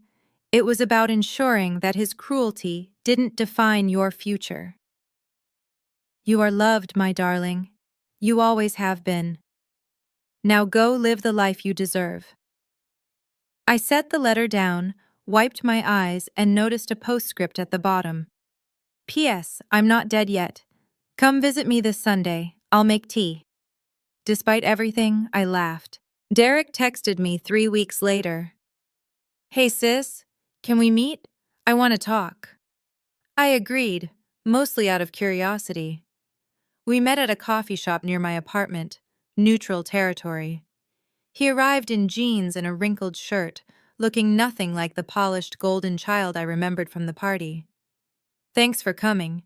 It was about ensuring that his cruelty didn't define your future. You are loved, my darling. You always have been. Now go live the life you deserve. I set the letter down, wiped my eyes, and noticed a postscript at the bottom. P.S. I'm not dead yet. Come visit me this Sunday. I'll make tea. Despite everything, I laughed. Derek texted me 3 weeks later. Hey sis, can we meet? I want to talk. I agreed, mostly out of curiosity. We met at a coffee shop near my apartment, neutral territory. He arrived in jeans and a wrinkled shirt, looking nothing like the polished golden child I remembered from the party. Thanks for coming.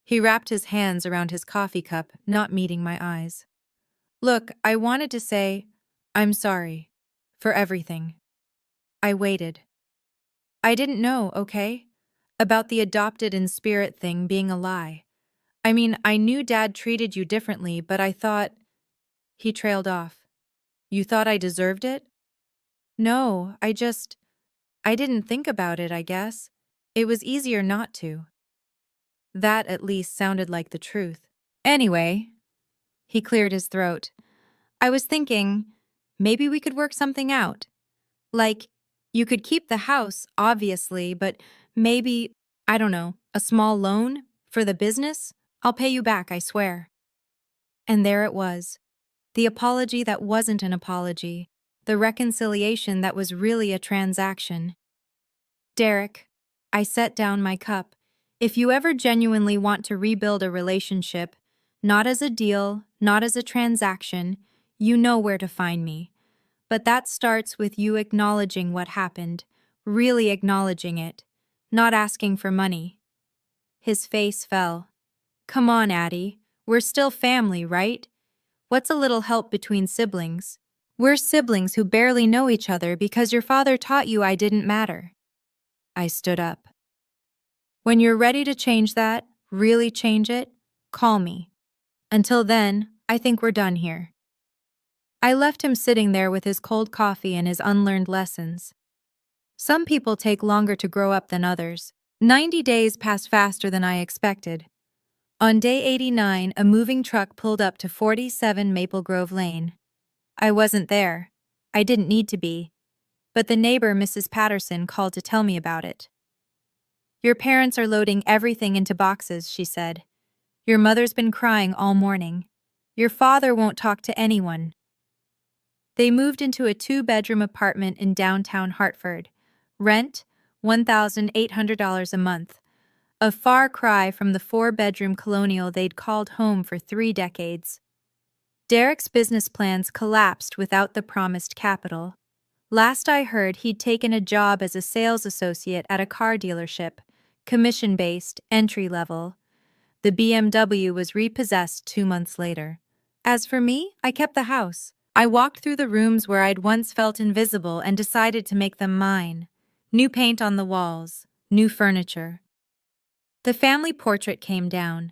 He wrapped his hands around his coffee cup, not meeting my eyes. Look, I wanted to say, I'm sorry. For everything. I waited. I didn't know, okay? About the adopted in spirit thing being a lie. I mean, I knew Dad treated you differently, but I thought... He trailed off. You thought I deserved it? No, I didn't think about it, I guess. It was easier not to. That, at least, sounded like the truth. Anyway, he cleared his throat. I was thinking, maybe we could work something out. Like, you could keep the house, obviously, but maybe, I don't know, a small loan for the business? I'll pay you back, I swear. And there it was. The apology that wasn't an apology. The reconciliation that was really a transaction. Derek, I set down my cup. If you ever genuinely want to rebuild a relationship, not as a deal, not as a transaction, you know where to find me. But that starts with you acknowledging what happened, really acknowledging it, not asking for money. His face fell. Come on, Addie. We're still family, right? What's a little help between siblings? We're siblings who barely know each other because your father taught you I didn't matter. I stood up. When you're ready to change that, really change it, call me. Until then, I think we're done here. I left him sitting there with his cold coffee and his unlearned lessons. Some people take longer to grow up than others. 90 days passed faster than I expected. On day 89, a moving truck pulled up to 47 Maple Grove Lane. I wasn't there. I didn't need to be. But the neighbor, Mrs. Patterson, called to tell me about it. Your parents are loading everything into boxes, she said. Your mother's been crying all morning. Your father won't talk to anyone. They moved into a 2-bedroom apartment in downtown Hartford. Rent, $1,800 a month. A far cry from the 4-bedroom colonial they'd called home for 3 decades. Derek's business plans collapsed without the promised capital. Last I heard, he'd taken a job as a sales associate at a car dealership, commission-based, entry-level. The BMW was repossessed 2 months later. As for me, I kept the house. I walked through the rooms where I'd once felt invisible and decided to make them mine. New paint on the walls, new furniture. The family portrait came down.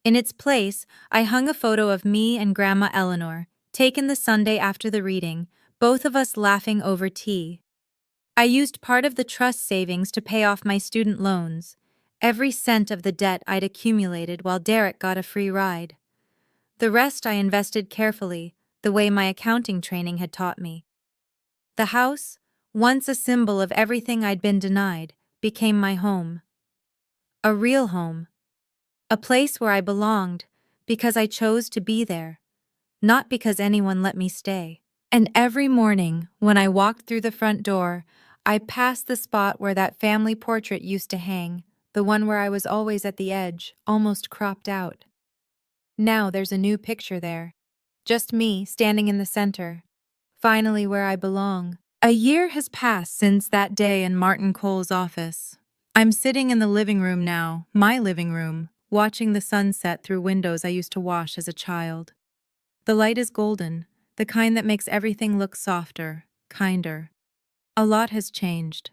In its place, I hung a photo of me and Grandma Eleanor, taken the Sunday after the reading, both of us laughing over tea. I used part of the trust savings to pay off my student loans, every cent of the debt I'd accumulated while Derek got a free ride. The rest I invested carefully, the way my accounting training had taught me. The house, once a symbol of everything I'd been denied, became my home. A real home. A place where I belonged, because I chose to be there, not because anyone let me stay. And every morning, when I walked through the front door, I passed the spot where that family portrait used to hang, the one where I was always at the edge, almost cropped out. Now there's a new picture there. Just me, standing in the center. Finally where I belong. A year has passed since that day in Martin Cole's office. I'm sitting in the living room now, my living room, watching the sunset through windows I used to wash as a child. The light is golden, the kind that makes everything look softer, kinder. A lot has changed.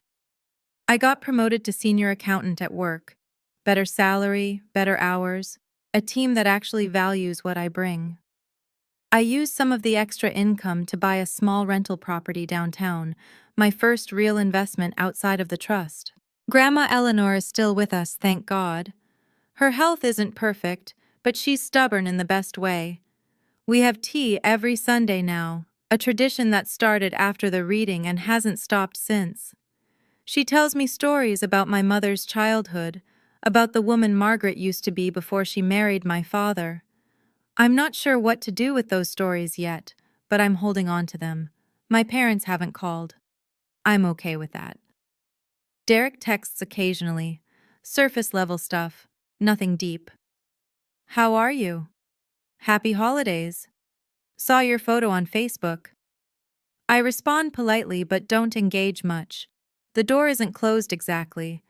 I got promoted to senior accountant at work. Better salary, better hours, a team that actually values what I bring. I used some of the extra income to buy a small rental property downtown, my first real investment outside of the trust. Grandma Eleanor is still with us, thank God. Her health isn't perfect, but she's stubborn in the best way. We have tea every Sunday now, a tradition that started after the reading and hasn't stopped since. She tells me stories about my mother's childhood, about the woman Margaret used to be before she married my father. I'm not sure what to do with those stories yet, but I'm holding on to them. My parents haven't called. I'm okay with that. Derek texts occasionally. Surface-level stuff. Nothing deep. How are you? Happy holidays. Saw your photo on Facebook. I respond politely but don't engage much. The door isn't closed exactly.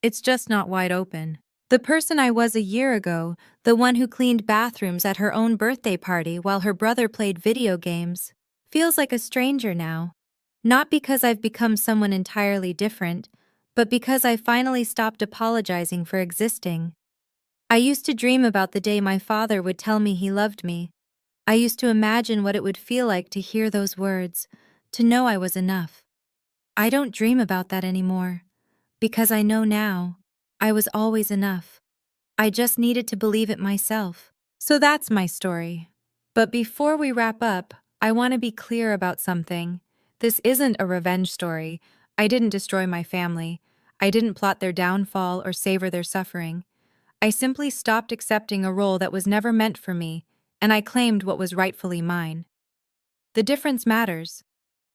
It's just not wide open. The person I was a year ago, the one who cleaned bathrooms at her own birthday party while her brother played video games, feels like a stranger now. Not because I've become someone entirely different, but because I finally stopped apologizing for existing. I used to dream about the day my father would tell me he loved me. I used to imagine what it would feel like to hear those words, to know I was enough. I don't dream about that anymore, because I know now I was always enough. I just needed to believe it myself. So that's my story. But before we wrap up, I want to be clear about something. This isn't a revenge story. I didn't destroy my family. I didn't plot their downfall or savor their suffering. I simply stopped accepting a role that was never meant for me, and I claimed what was rightfully mine. The difference matters.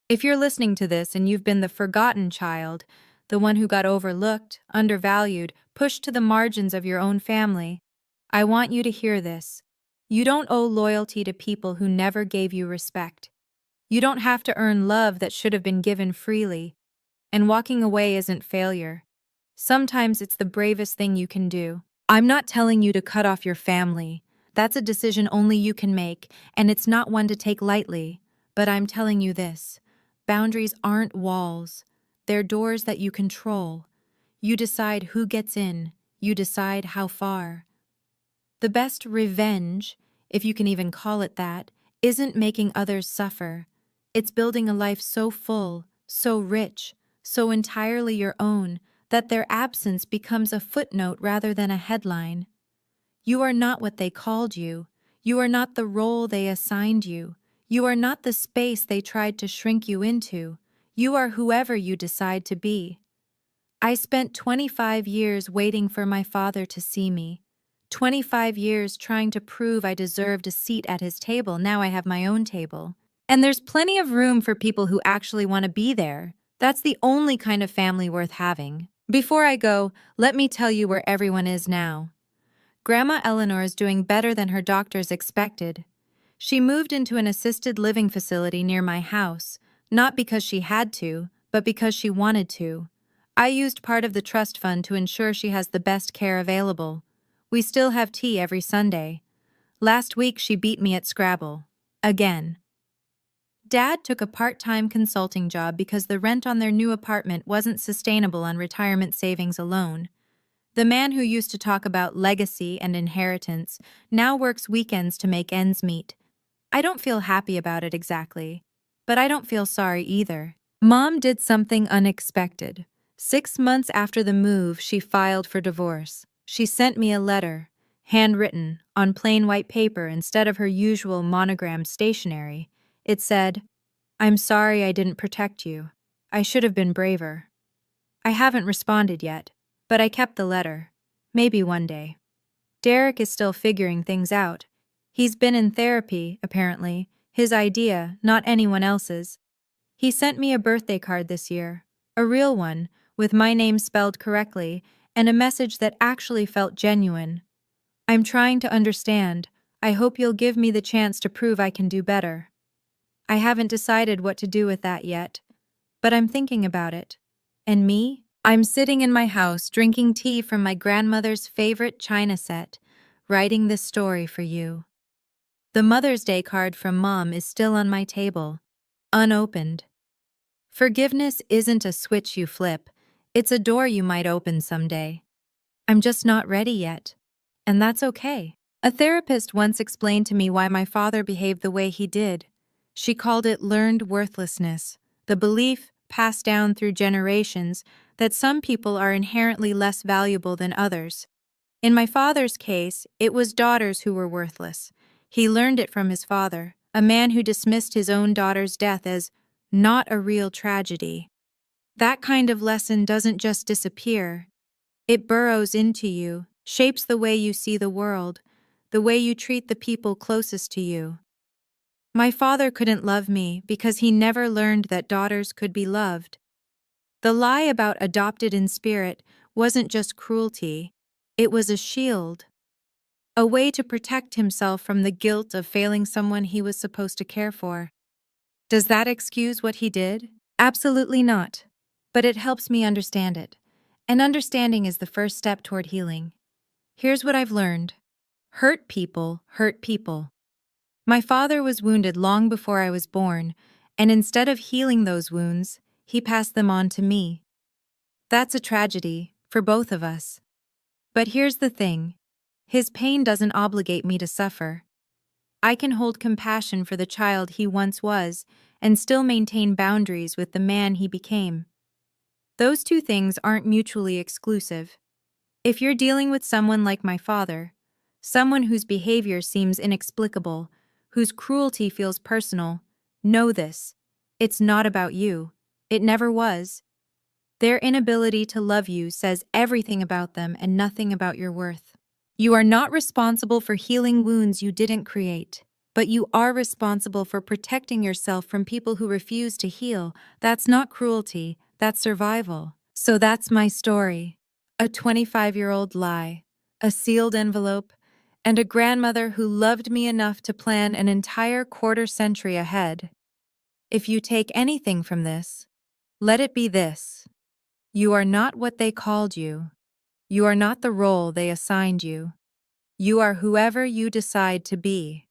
If you're listening to this and you've been the forgotten child, the one who got overlooked, undervalued, pushed to the margins of your own family, I want you to hear this. You don't owe loyalty to people who never gave you respect. You don't have to earn love that should have been given freely. And walking away isn't failure. Sometimes it's the bravest thing you can do. I'm not telling you to cut off your family. That's a decision only you can make, and it's not one to take lightly. But I'm telling you this. Boundaries aren't walls. They're doors that you control. You decide who gets in. You decide how far. The best revenge, if you can even call it that, isn't making others suffer. It's building a life so full, so rich, so entirely your own, that their absence becomes a footnote rather than a headline. You are not what they called you. You are not the role they assigned you. You are not the space they tried to shrink you into. You are whoever you decide to be. I spent 25 years waiting for my father to see me. 25 years trying to prove I deserved a seat at his table. Now I have my own table. And there's plenty of room for people who actually want to be there. That's the only kind of family worth having. Before I go, let me tell you where everyone is now. Grandma Eleanor is doing better than her doctors expected. She moved into an assisted living facility near my house, not because she had to, but because she wanted to. I used part of the trust fund to ensure she has the best care available. We still have tea every Sunday. Last week she beat me at Scrabble. Again. Dad took a part-time consulting job because the rent on their new apartment wasn't sustainable on retirement savings alone. The man who used to talk about legacy and inheritance now works weekends to make ends meet. I don't feel happy about it exactly, but I don't feel sorry either. Mom did something unexpected. 6 months after the move, she filed for divorce. She sent me a letter, handwritten, on plain white paper instead of her usual monogrammed stationery. It said, "I'm sorry I didn't protect you. I should have been braver." I haven't responded yet, but I kept the letter. Maybe one day. Derek is still figuring things out. He's been in therapy, apparently, his idea, not anyone else's. He sent me a birthday card this year, a real one, with my name spelled correctly, and a message that actually felt genuine. "I'm trying to understand. I hope you'll give me the chance to prove I can do better." I haven't decided what to do with that yet, but I'm thinking about it. And me? I'm sitting in my house drinking tea from my grandmother's favorite china set, writing this story for you. The Mother's Day card from Mom is still on my table, unopened. Forgiveness isn't a switch you flip, it's a door you might open someday. I'm just not ready yet, and that's okay. A therapist once explained to me why my father behaved the way he did. She called it learned worthlessness, the belief, passed down through generations, that some people are inherently less valuable than others. In my father's case, it was daughters who were worthless. He learned it from his father, a man who dismissed his own daughter's death as not a real tragedy. That kind of lesson doesn't just disappear. It burrows into you, shapes the way you see the world, the way you treat the people closest to you. My father couldn't love me because he never learned that daughters could be loved. The lie about adopted in spirit wasn't just cruelty, it was a shield, a way to protect himself from the guilt of failing someone he was supposed to care for. Does that excuse what he did? Absolutely not. But it helps me understand it. And understanding is the first step toward healing. Here's what I've learned. Hurt people hurt people. My father was wounded long before I was born, and instead of healing those wounds, he passed them on to me. That's a tragedy, for both of us. But here's the thing. His pain doesn't obligate me to suffer. I can hold compassion for the child he once was and still maintain boundaries with the man he became. Those two things aren't mutually exclusive. If you're dealing with someone like my father, someone whose behavior seems inexplicable, whose cruelty feels personal, know this. It's not about you. It never was. Their inability to love you says everything about them and nothing about your worth. You are not responsible for healing wounds you didn't create, but you are responsible for protecting yourself from people who refuse to heal. That's not cruelty, that's survival. So that's my story. A 25-year-old lie, a sealed envelope, and a grandmother who loved me enough to plan an entire quarter-century ahead. If you take anything from this, let it be this. You are not what they called you. You are not the role they assigned you. You are whoever you decide to be.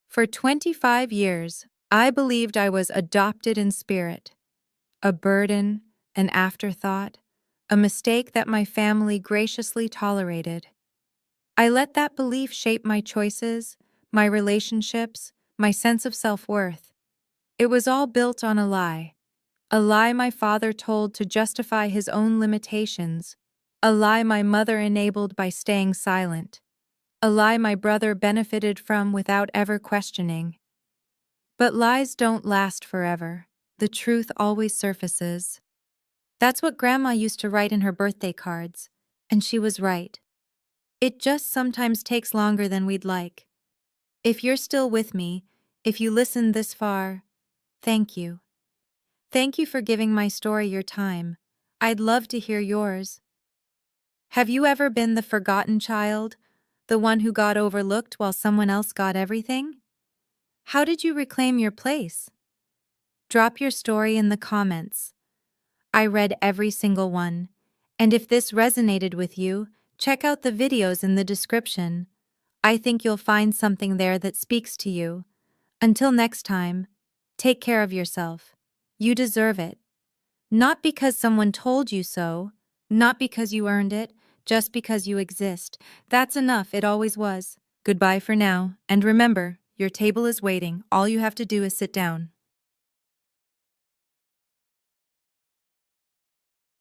For 25 years, I believed I was adopted in spirit, a burden, an afterthought, a mistake that my family graciously tolerated. I let that belief shape my choices, my relationships, my sense of self-worth. It was all built on a lie my father told to justify his own limitations, a lie my mother enabled by staying silent, a lie my brother benefited from without ever questioning. But lies don't last forever. The truth always surfaces. That's what Grandma used to write in her birthday cards, and she was right. It just sometimes takes longer than we'd like. If you're still with me, if you listened this far, thank you. Thank you for giving my story your time. I'd love to hear yours. Have you ever been the forgotten child? The one who got overlooked while someone else got everything? How did you reclaim your place? Drop your story in the comments. I read every single one. And if this resonated with you, check out the videos in the description. I think you'll find something there that speaks to you. Until next time, take care of yourself. You deserve it. Not because someone told you so, not because you earned it, just because you exist. That's enough, it always was. Goodbye for now, and remember, your table is waiting. All you have to do is sit down.